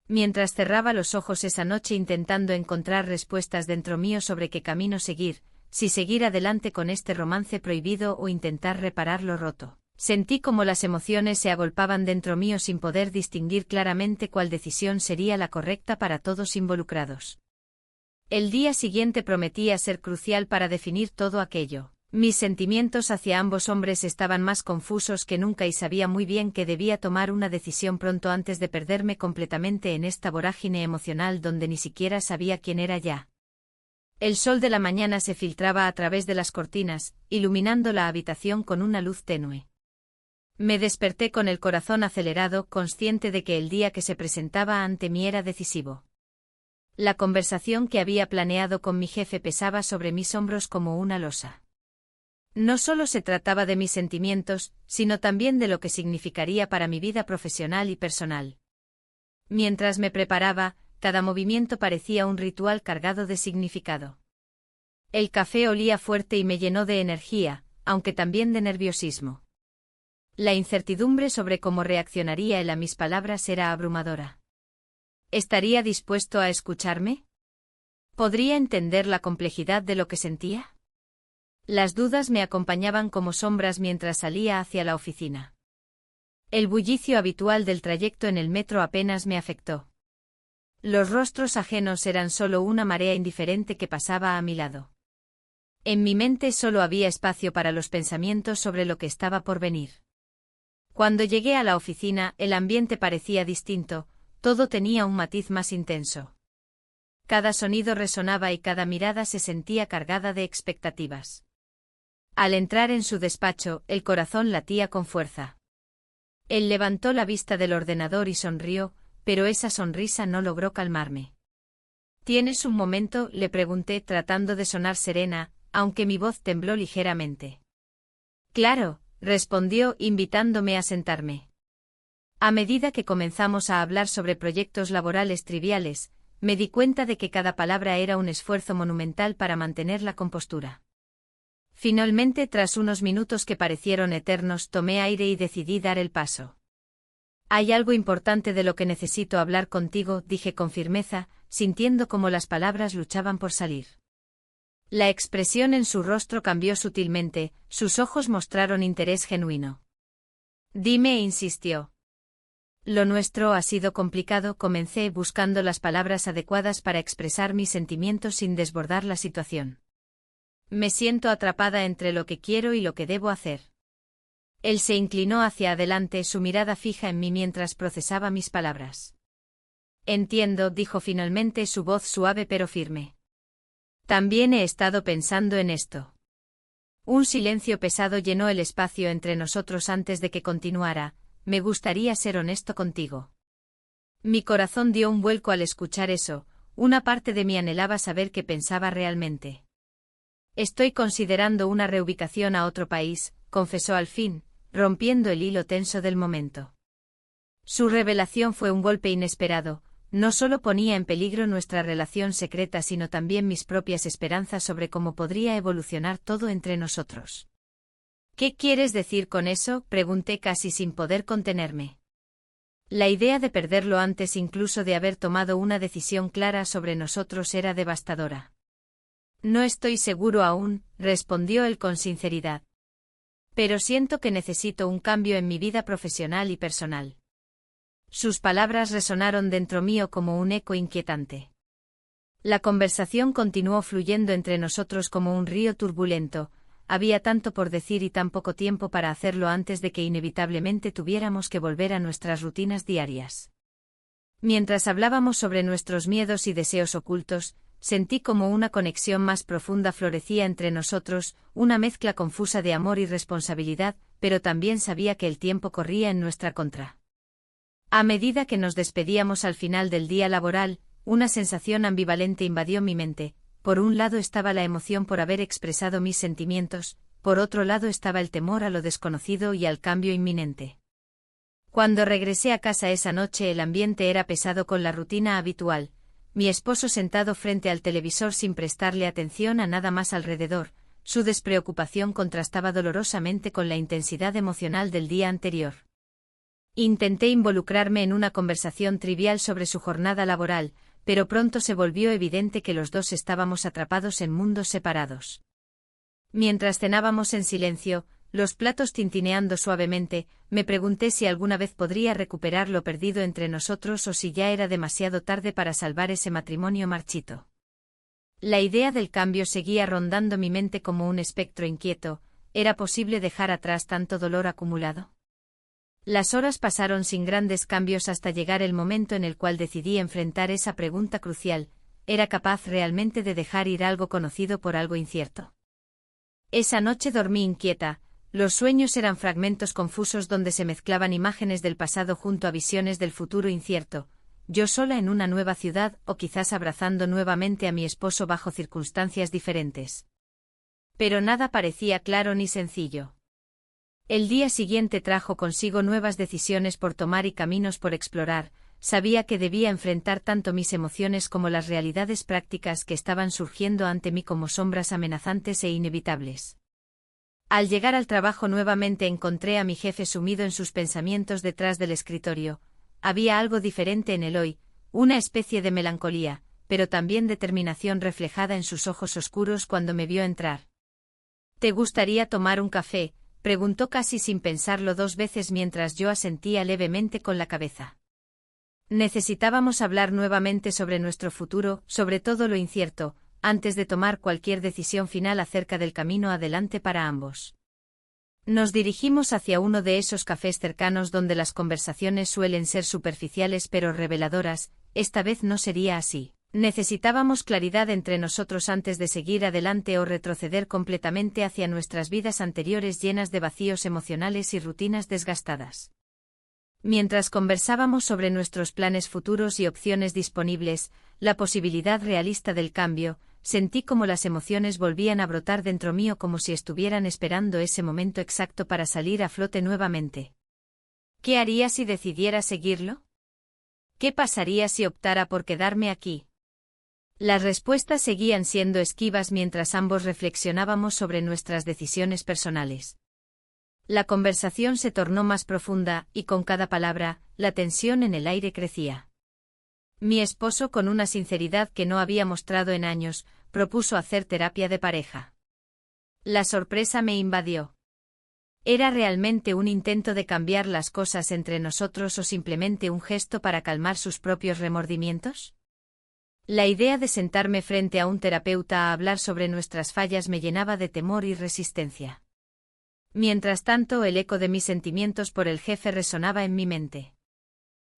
Speaker 1: Mientras cerraba los ojos esa noche intentando encontrar respuestas dentro mío sobre qué camino seguir, si seguir adelante con este romance prohibido o intentar reparar lo roto. Sentí como las emociones se agolpaban dentro mío sin poder distinguir claramente cuál decisión sería la correcta para todos involucrados. El día siguiente prometía ser crucial para definir todo aquello. Mis sentimientos hacia ambos hombres estaban más confusos que nunca y sabía muy bien que debía tomar una decisión pronto antes de perderme completamente en esta vorágine emocional donde ni siquiera sabía quién era ya. El sol de la mañana se filtraba a través de las cortinas, iluminando la habitación con una luz tenue. Me desperté con el corazón acelerado, consciente de que el día que se presentaba ante mí era decisivo. La conversación que había planeado con mi jefe pesaba sobre mis hombros como una losa. No solo se trataba de mis sentimientos, sino también de lo que significaría para mi vida profesional y personal. Mientras me preparaba, cada movimiento parecía un ritual cargado de significado. El café olía fuerte y me llenó de energía, aunque también de nerviosismo. La incertidumbre sobre cómo reaccionaría él a mis palabras era abrumadora. ¿Estaría dispuesto a escucharme? ¿Podría entender la complejidad de lo que sentía? Las dudas me acompañaban como sombras mientras salía hacia la oficina. El bullicio habitual del trayecto en el metro apenas me afectó. Los rostros ajenos eran solo una marea indiferente que pasaba a mi lado. En mi mente solo había espacio para los pensamientos sobre lo que estaba por venir. Cuando llegué a la oficina, el ambiente parecía distinto, todo tenía un matiz más intenso. Cada sonido resonaba y cada mirada se sentía cargada de expectativas. Al entrar en su despacho, el corazón latía con fuerza. Él levantó la vista del ordenador y sonrió, pero esa sonrisa no logró calmarme. ¿Tienes un momento?, le pregunté tratando de sonar serena, aunque mi voz tembló ligeramente. Claro, respondió invitándome a sentarme. A medida que comenzamos a hablar sobre proyectos laborales triviales, me di cuenta de que cada palabra era un esfuerzo monumental para mantener la compostura. Finalmente, tras unos minutos que parecieron eternos, tomé aire y decidí dar el paso. Hay algo importante de lo que necesito hablar contigo, dije con firmeza, sintiendo cómo las palabras luchaban por salir. La expresión en su rostro cambió sutilmente, sus ojos mostraron interés genuino. Dime, insistió. Lo nuestro ha sido complicado, comencé buscando las palabras adecuadas para expresar mis sentimientos sin desbordar la situación. Me siento atrapada entre lo que quiero y lo que debo hacer. Él se inclinó hacia adelante, su mirada fija en mí mientras procesaba mis palabras. Entiendo, dijo finalmente, su voz suave pero firme. También he estado pensando en esto. Un silencio pesado llenó el espacio entre nosotros antes de que continuara. Me gustaría ser honesto contigo. Mi corazón dio un vuelco al escuchar eso, una parte de mí anhelaba saber qué pensaba realmente. Estoy considerando una reubicación a otro país, confesó al fin, rompiendo el hilo tenso del momento. Su revelación fue un golpe inesperado, no solo ponía en peligro nuestra relación secreta sino también mis propias esperanzas sobre cómo podría evolucionar todo entre nosotros. ¿Qué quieres decir con eso?, pregunté casi sin poder contenerme. La idea de perderlo antes incluso de haber tomado una decisión clara sobre nosotros era devastadora. No estoy seguro aún, respondió él con sinceridad. Pero siento que necesito un cambio en mi vida profesional y personal. Sus palabras resonaron dentro mío como un eco inquietante. La conversación continuó fluyendo entre nosotros como un río turbulento. Había tanto por decir y tan poco tiempo para hacerlo antes de que inevitablemente tuviéramos que volver a nuestras rutinas diarias. Mientras hablábamos sobre nuestros miedos y deseos ocultos, sentí como una conexión más profunda florecía entre nosotros, una mezcla confusa de amor y responsabilidad, pero también sabía que el tiempo corría en nuestra contra. A medida que nos despedíamos al final del día laboral, una sensación ambivalente invadió mi mente. Por un lado estaba la emoción por haber expresado mis sentimientos, por otro lado estaba el temor a lo desconocido y al cambio inminente. Cuando regresé a casa esa noche el ambiente era pesado con la rutina habitual, mi esposo sentado frente al televisor sin prestarle atención a nada más alrededor, su despreocupación contrastaba dolorosamente con la intensidad emocional del día anterior. Intenté involucrarme en una conversación trivial sobre su jornada laboral, pero pronto se volvió evidente que los dos estábamos atrapados en mundos separados. Mientras cenábamos en silencio, los platos tintineando suavemente, me pregunté si alguna vez podría recuperar lo perdido entre nosotros o si ya era demasiado tarde para salvar ese matrimonio marchito. La idea del cambio seguía rondando mi mente como un espectro inquieto. ¿Era posible dejar atrás tanto dolor acumulado? Las horas pasaron sin grandes cambios hasta llegar el momento en el cual decidí enfrentar esa pregunta crucial: ¿era capaz realmente de dejar ir algo conocido por algo incierto? Esa noche dormí inquieta, los sueños eran fragmentos confusos donde se mezclaban imágenes del pasado junto a visiones del futuro incierto, yo sola en una nueva ciudad o quizás abrazando nuevamente a mi esposo bajo circunstancias diferentes. Pero nada parecía claro ni sencillo. El día siguiente trajo consigo nuevas decisiones por tomar y caminos por explorar. Sabía que debía enfrentar tanto mis emociones como las realidades prácticas que estaban surgiendo ante mí como sombras amenazantes e inevitables. Al llegar al trabajo nuevamente encontré a mi jefe sumido en sus pensamientos detrás del escritorio. Había algo diferente en él hoy, una especie de melancolía, pero también determinación reflejada en sus ojos oscuros cuando me vio entrar. ¿Te gustaría tomar un café?, preguntó casi sin pensarlo dos veces mientras yo asentía levemente con la cabeza. Necesitábamos hablar nuevamente sobre nuestro futuro, sobre todo lo incierto, antes de tomar cualquier decisión final acerca del camino adelante para ambos. Nos dirigimos hacia uno de esos cafés cercanos donde las conversaciones suelen ser superficiales pero reveladoras. Esta vez no sería así. Necesitábamos claridad entre nosotros antes de seguir adelante o retroceder completamente hacia nuestras vidas anteriores llenas de vacíos emocionales y rutinas desgastadas. Mientras conversábamos sobre nuestros planes futuros y opciones disponibles, la posibilidad realista del cambio, sentí como las emociones volvían a brotar dentro mío como si estuvieran esperando ese momento exacto para salir a flote nuevamente. ¿Qué haría si decidiera seguirlo? ¿Qué pasaría si optara por quedarme aquí? Las respuestas seguían siendo esquivas mientras ambos reflexionábamos sobre nuestras decisiones personales. La conversación se tornó más profunda, y con cada palabra, la tensión en el aire crecía. Mi esposo, con una sinceridad que no había mostrado en años, propuso hacer terapia de pareja. La sorpresa me invadió. ¿Era realmente un intento de cambiar las cosas entre nosotros o simplemente un gesto para calmar sus propios remordimientos? La idea de sentarme frente a un terapeuta a hablar sobre nuestras fallas me llenaba de temor y resistencia. Mientras tanto, el eco de mis sentimientos por el jefe resonaba en mi mente.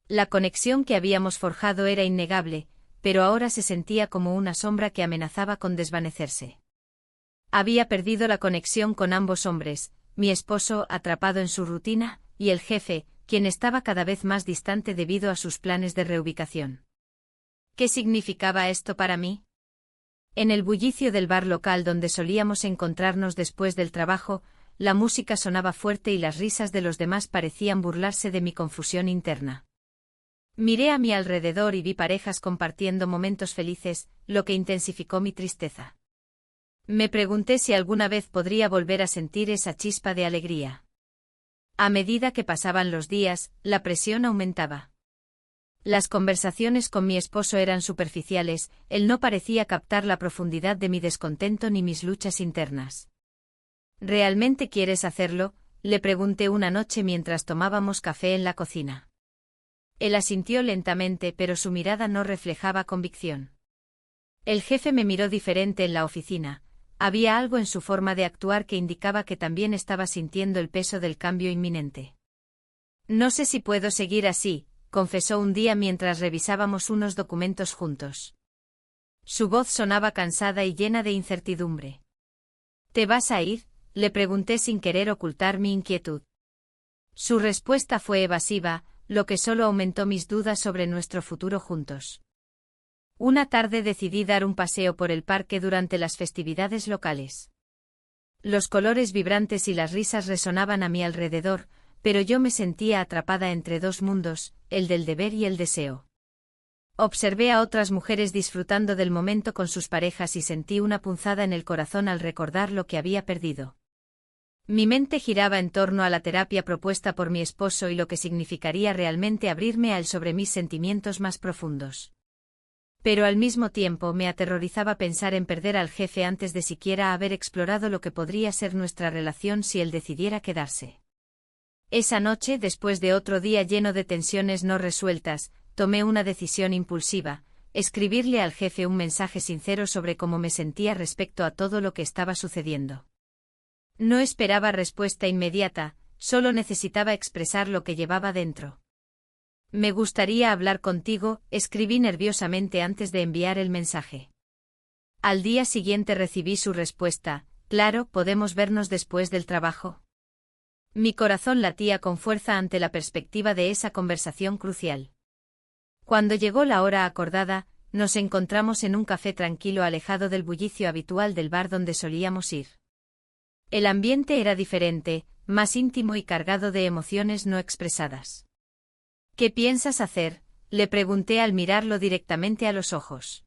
Speaker 1: La conexión que habíamos forjado era innegable, pero ahora se sentía como una sombra que amenazaba con desvanecerse. Había perdido la conexión con ambos hombres, mi esposo atrapado en su rutina, y el jefe, quien estaba cada vez más distante debido a sus planes de reubicación. ¿Qué significaba esto para mí? En el bullicio del bar local donde solíamos encontrarnos después del trabajo, la música sonaba fuerte y las risas de los demás parecían burlarse de mi confusión interna. Miré a mi alrededor y vi parejas compartiendo momentos felices, lo que intensificó mi tristeza. Me pregunté si alguna vez podría volver a sentir esa chispa de alegría. A medida que pasaban los días, la presión aumentaba. Las conversaciones con mi esposo eran superficiales, él no parecía captar la profundidad de mi descontento ni mis luchas internas. ¿Realmente quieres hacerlo?, le pregunté una noche mientras tomábamos café en la cocina. Él asintió lentamente, pero su mirada no reflejaba convicción. El jefe me miró diferente en la oficina. Había algo en su forma de actuar que indicaba que también estaba sintiendo el peso del cambio inminente. No sé si puedo seguir así, confesó un día mientras revisábamos unos documentos juntos. Su voz sonaba cansada y llena de incertidumbre. ¿Te vas a ir?, le pregunté sin querer ocultar mi inquietud. Su respuesta fue evasiva, lo que solo aumentó mis dudas sobre nuestro futuro juntos. Una tarde decidí dar un paseo por el parque durante las festividades locales. Los colores vibrantes y las risas resonaban a mi alrededor, pero yo me sentía atrapada entre dos mundos, el del deber y el deseo. Observé a otras mujeres disfrutando del momento con sus parejas y sentí una punzada en el corazón al recordar lo que había perdido. Mi mente giraba en torno a la terapia propuesta por mi esposo y lo que significaría realmente abrirme a él sobre mis sentimientos más profundos. Pero al mismo tiempo me aterrorizaba pensar en perder al jefe antes de siquiera haber explorado lo que podría ser nuestra relación si él decidiera quedarse. Esa noche, después de otro día lleno de tensiones no resueltas, tomé una decisión impulsiva: escribirle al jefe un mensaje sincero sobre cómo me sentía respecto a todo lo que estaba sucediendo. No esperaba respuesta inmediata, solo necesitaba expresar lo que llevaba dentro. Me gustaría hablar contigo, escribí nerviosamente antes de enviar el mensaje. Al día siguiente recibí su respuesta: claro, ¿podemos vernos después del trabajo? Mi corazón latía con fuerza ante la perspectiva de esa conversación crucial. Cuando llegó la hora acordada, nos encontramos en un café tranquilo alejado del bullicio habitual del bar donde solíamos ir. El ambiente era diferente, más íntimo y cargado de emociones no expresadas. ¿Qué piensas hacer?, le pregunté al mirarlo directamente a los ojos.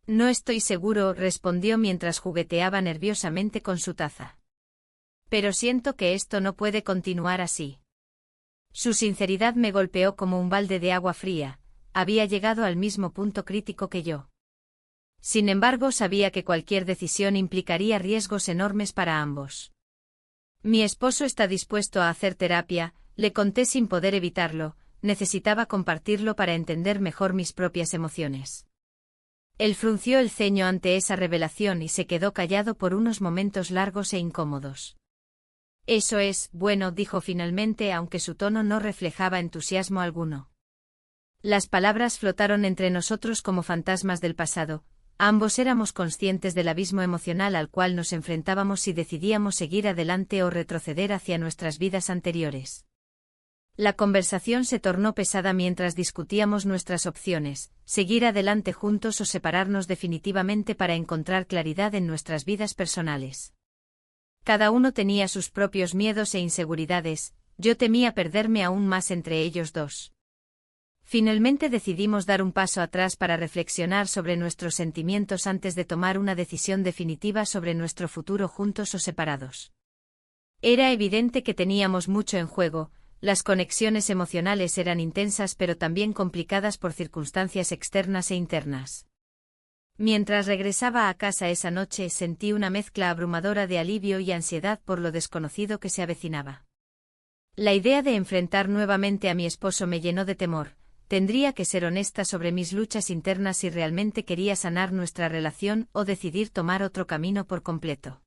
Speaker 1: No estoy seguro, respondió mientras jugueteaba nerviosamente con su taza. Pero siento que esto no puede continuar así. Su sinceridad me golpeó como un balde de agua fría. Había llegado al mismo punto crítico que yo. Sin embargo, sabía que cualquier decisión implicaría riesgos enormes para ambos. Mi esposo está dispuesto a hacer terapia, le conté sin poder evitarlo. Necesitaba compartirlo para entender mejor mis propias emociones. Él frunció el ceño ante esa revelación y se quedó callado por unos momentos largos e incómodos. Eso es, bueno, dijo finalmente, aunque su tono no reflejaba entusiasmo alguno. Las palabras flotaron entre nosotros como fantasmas del pasado. Ambos éramos conscientes del abismo emocional al cual nos enfrentábamos si decidíamos seguir adelante o retroceder hacia nuestras vidas anteriores. La conversación se tornó pesada mientras discutíamos nuestras opciones: seguir adelante juntos o separarnos definitivamente para encontrar claridad en nuestras vidas personales. Cada uno tenía sus propios miedos e inseguridades. Yo temía perderme aún más entre ellos dos. Finalmente decidimos dar un paso atrás para reflexionar sobre nuestros sentimientos antes de tomar una decisión definitiva sobre nuestro futuro juntos o separados. Era evidente que teníamos mucho en juego. Las conexiones emocionales eran intensas pero también complicadas por circunstancias externas e internas. Mientras regresaba a casa esa noche sentí una mezcla abrumadora de alivio y ansiedad por lo desconocido que se avecinaba. La idea de enfrentar nuevamente a mi esposo me llenó de temor. Tendría que ser honesta sobre mis luchas internas si realmente quería sanar nuestra relación o decidir tomar otro camino por completo.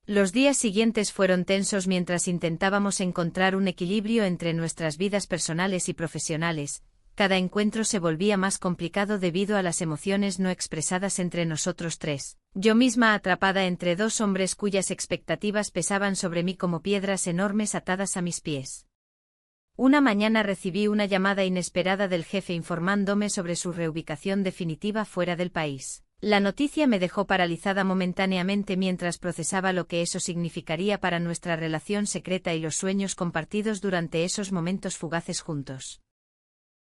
Speaker 1: Los días siguientes fueron tensos mientras intentábamos encontrar un equilibrio entre nuestras vidas personales y profesionales. Cada encuentro se volvía más complicado debido a las emociones no expresadas entre nosotros tres. Yo misma atrapada entre dos hombres cuyas expectativas pesaban sobre mí como piedras enormes atadas a mis pies. Una mañana recibí una llamada inesperada del jefe informándome sobre su reubicación definitiva fuera del país. La noticia me dejó paralizada momentáneamente mientras procesaba lo que eso significaría para nuestra relación secreta y los sueños compartidos durante esos momentos fugaces juntos.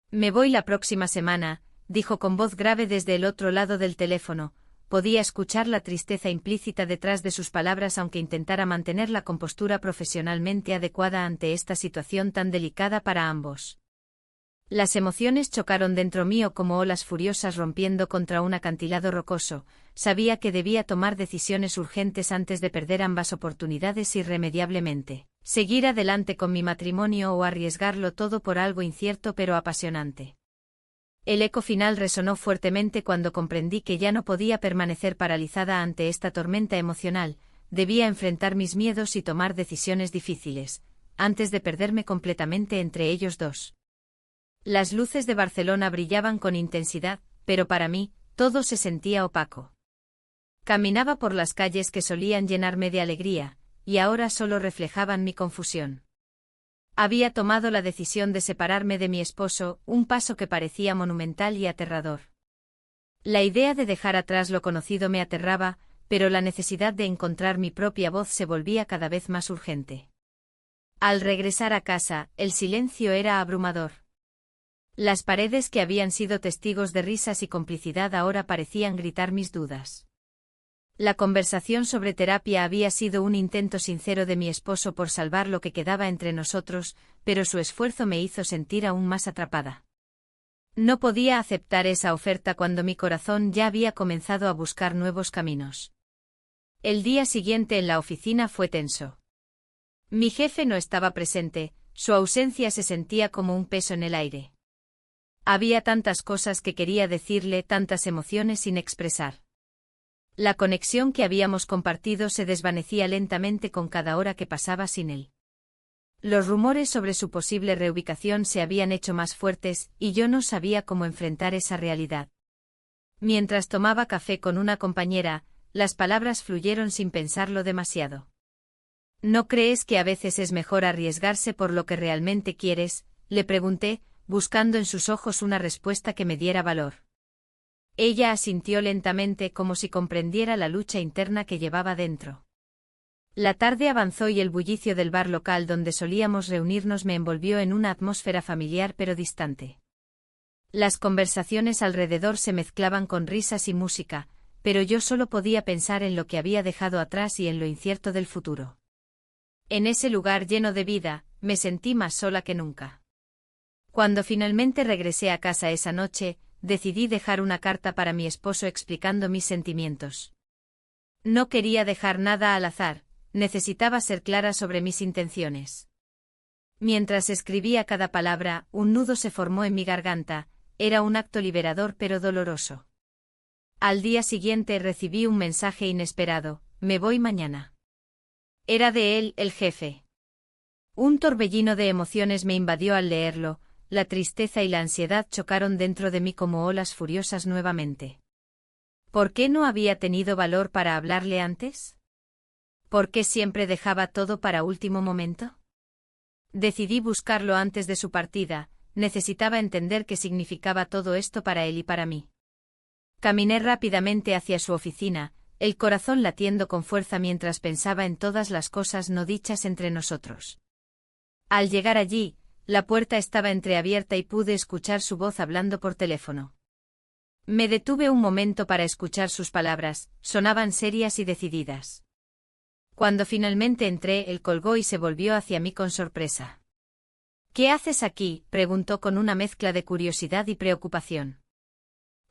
Speaker 1: Me voy la próxima semana, dijo con voz grave desde el otro lado del teléfono. Podía escuchar la tristeza implícita detrás de sus palabras aunque intentara mantener la compostura profesionalmente adecuada ante esta situación tan delicada para ambos. Las emociones chocaron dentro mío como olas furiosas rompiendo contra un acantilado rocoso. Sabía que debía tomar decisiones urgentes antes de perder ambas oportunidades irremediablemente. Seguir adelante con mi matrimonio o arriesgarlo todo por algo incierto pero apasionante. El eco final resonó fuertemente cuando comprendí que ya no podía permanecer paralizada ante esta tormenta emocional. Debía enfrentar mis miedos y tomar decisiones difíciles, antes de perderme completamente entre ellos dos. Las luces de Barcelona brillaban con intensidad, pero para mí, todo se sentía opaco. Caminaba por las calles que solían llenarme de alegría, y ahora solo reflejaban mi confusión. Había tomado la decisión de separarme de mi esposo, un paso que parecía monumental y aterrador. La idea de dejar atrás lo conocido me aterraba, pero la necesidad de encontrar mi propia voz se volvía cada vez más urgente. Al regresar a casa, el silencio era abrumador. Las paredes que habían sido testigos de risas y complicidad ahora parecían gritar mis dudas. La conversación sobre terapia había sido un intento sincero de mi esposo por salvar lo que quedaba entre nosotros, pero su esfuerzo me hizo sentir aún más atrapada. No podía aceptar esa oferta cuando mi corazón ya había comenzado a buscar nuevos caminos. El día siguiente en la oficina fue tenso. Mi jefe no estaba presente, su ausencia se sentía como un peso en el aire. Había tantas cosas que quería decirle, tantas emociones sin expresar. La conexión que habíamos compartido se desvanecía lentamente con cada hora que pasaba sin él. Los rumores sobre su posible reubicación se habían hecho más fuertes, y yo no sabía cómo enfrentar esa realidad. Mientras tomaba café con una compañera, las palabras fluyeron sin pensarlo demasiado. ¿No crees que a veces es mejor arriesgarse por lo que realmente quieres?, le pregunté, buscando en sus ojos una respuesta que me diera valor. Ella asintió lentamente como si comprendiera la lucha interna que llevaba dentro. La tarde avanzó y el bullicio del bar local donde solíamos reunirnos me envolvió en una atmósfera familiar pero distante. Las conversaciones alrededor se mezclaban con risas y música, pero yo solo podía pensar en lo que había dejado atrás y en lo incierto del futuro. En ese lugar lleno de vida, me sentí más sola que nunca. Cuando finalmente regresé a casa esa noche, decidí dejar una carta para mi esposo explicando mis sentimientos. No quería dejar nada al azar, necesitaba ser clara sobre mis intenciones. Mientras escribía cada palabra, un nudo se formó en mi garganta, era un acto liberador pero doloroso. Al día siguiente recibí un mensaje inesperado: me voy mañana. Era de él, el jefe. Un torbellino de emociones me invadió al leerlo. La tristeza y la ansiedad chocaron dentro de mí como olas furiosas nuevamente. ¿Por qué no había tenido valor para hablarle antes? ¿Por qué siempre dejaba todo para último momento? Decidí buscarlo antes de su partida, necesitaba entender qué significaba todo esto para él y para mí. Caminé rápidamente hacia su oficina, el corazón latiendo con fuerza mientras pensaba en todas las cosas no dichas entre nosotros. Al llegar allí, la puerta estaba entreabierta y pude escuchar su voz hablando por teléfono. Me detuve un momento para escuchar sus palabras, sonaban serias y decididas. Cuando finalmente entré, él colgó y se volvió hacia mí con sorpresa. ¿Qué haces aquí?, preguntó con una mezcla de curiosidad y preocupación.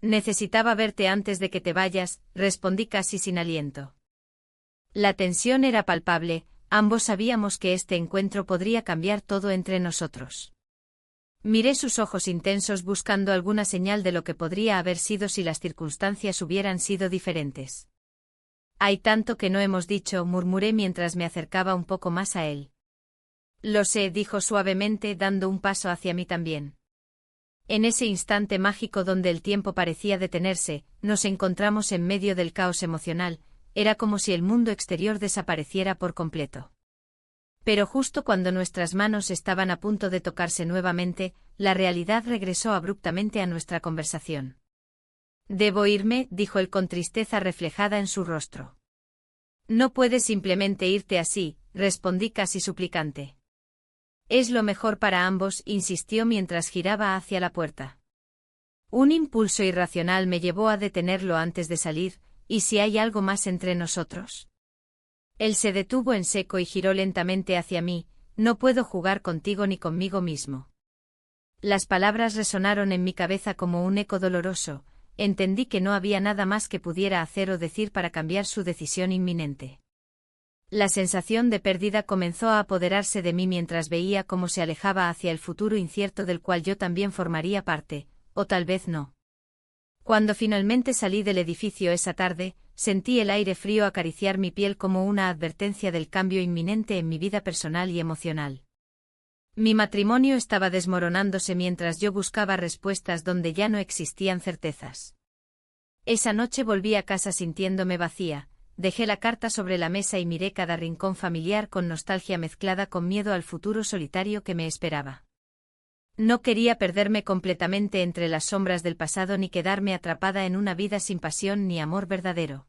Speaker 1: Necesitaba verte antes de que te vayas, respondí casi sin aliento. La tensión era palpable. Ambos sabíamos que este encuentro podría cambiar todo entre nosotros. Miré sus ojos intensos buscando alguna señal de lo que podría haber sido si las circunstancias hubieran sido diferentes. Hay tanto que no hemos dicho, murmuré mientras me acercaba un poco más a él. Lo sé, dijo suavemente, dando un paso hacia mí también. En ese instante mágico donde el tiempo parecía detenerse, nos encontramos en medio del caos emocional. Era como si el mundo exterior desapareciera por completo. Pero justo cuando nuestras manos estaban a punto de tocarse nuevamente, la realidad regresó abruptamente a nuestra conversación. Debo irme, dijo él con tristeza reflejada en su rostro. No puedes simplemente irte así, respondí casi suplicante. Es lo mejor para ambos, insistió mientras giraba hacia la puerta. Un impulso irracional me llevó a detenerlo antes de salir, ¿y si hay algo más entre nosotros? Él se detuvo en seco y giró lentamente hacia mí, no puedo jugar contigo ni conmigo mismo. Las palabras resonaron en mi cabeza como un eco doloroso, entendí que no había nada más que pudiera hacer o decir para cambiar su decisión inminente. La sensación de pérdida comenzó a apoderarse de mí mientras veía cómo se alejaba hacia el futuro incierto del cual yo también formaría parte, o tal vez no. Cuando finalmente salí del edificio esa tarde, sentí el aire frío acariciar mi piel como una advertencia del cambio inminente en mi vida personal y emocional. Mi matrimonio estaba desmoronándose mientras yo buscaba respuestas donde ya no existían certezas. Esa noche volví a casa sintiéndome vacía, dejé la carta sobre la mesa y miré cada rincón familiar con nostalgia mezclada con miedo al futuro solitario que me esperaba. No quería perderme completamente entre las sombras del pasado ni quedarme atrapada en una vida sin pasión ni amor verdadero.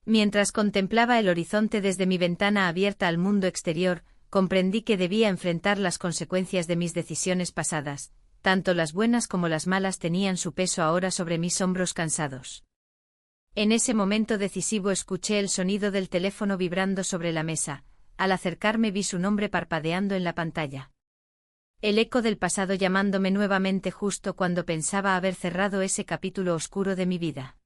Speaker 1: Mientras contemplaba el horizonte desde mi ventana abierta al mundo exterior, comprendí que debía enfrentar las consecuencias de mis decisiones pasadas, tanto las buenas como las malas tenían su peso ahora sobre mis hombros cansados. En ese momento decisivo escuché el sonido del teléfono vibrando sobre la mesa, al acercarme vi su nombre parpadeando en la pantalla. El eco del pasado llamándome nuevamente justo cuando pensaba haber cerrado ese capítulo oscuro de mi vida.